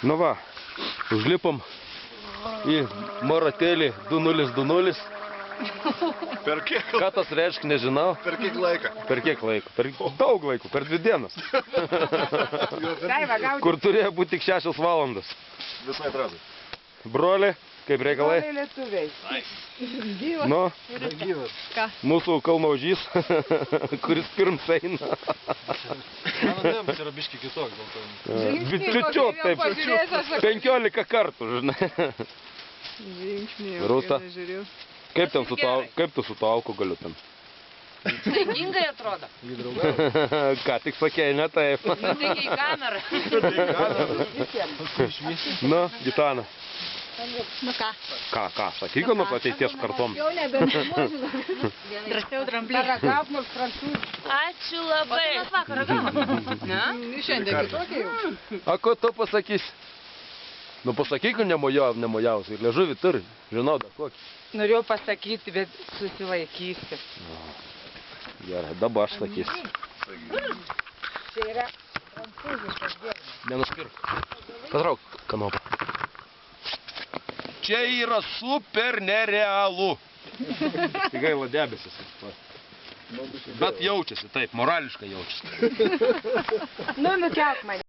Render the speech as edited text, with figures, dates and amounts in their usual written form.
Nu va, užlipom į Maratėlį 2020. Per kiek? Ką tas reiškia, nežinau. Per kiek laiką? Per kiek laiko? Per daug laiko, per 2 dienas. Kur turėjo būti tik 6 valandas. Visai trasai. Broli, kaip reikalai? Broliai lietuviai. Gyvas. Nu, Gyvas. Ką? mūsų kalnaužys, kuris pirms eina. Mano dėmes yra biški kitoks. Čiučiut, taip, 15 kartų, žinai. Žingsniai. Rūta, kaip tu su to alkoholiu ten? Saikingai atrodo. Ką tik sakėjai, ne taip. Tik į kamerą. Nu, Gitana. Nu ką? Ką, sakyk, nu ateities kartom. Jau nebežinau. Drąsiau dramblį. Paragauk nors prancūzų. Ačiū labai. O tu mes vakar ragavom. Ne? Šiandien kitokie jau. A, ko tu pasakysi? Nu, pasakyk, nemojavus. Ir liežuvį turi. Žinau, dar kokį. Norėjau pasakyti, bet susilaikysi. Gerai, dabar aš sakysiu. Čia yra prancūziškas gėrimas. Nenuspirk. Patrauk kanopą. Čia yra super nerealu. Tik gaila debesis. Bet jaučiasi, taip, morališkai jaučiasi. Nu, nukelk mane.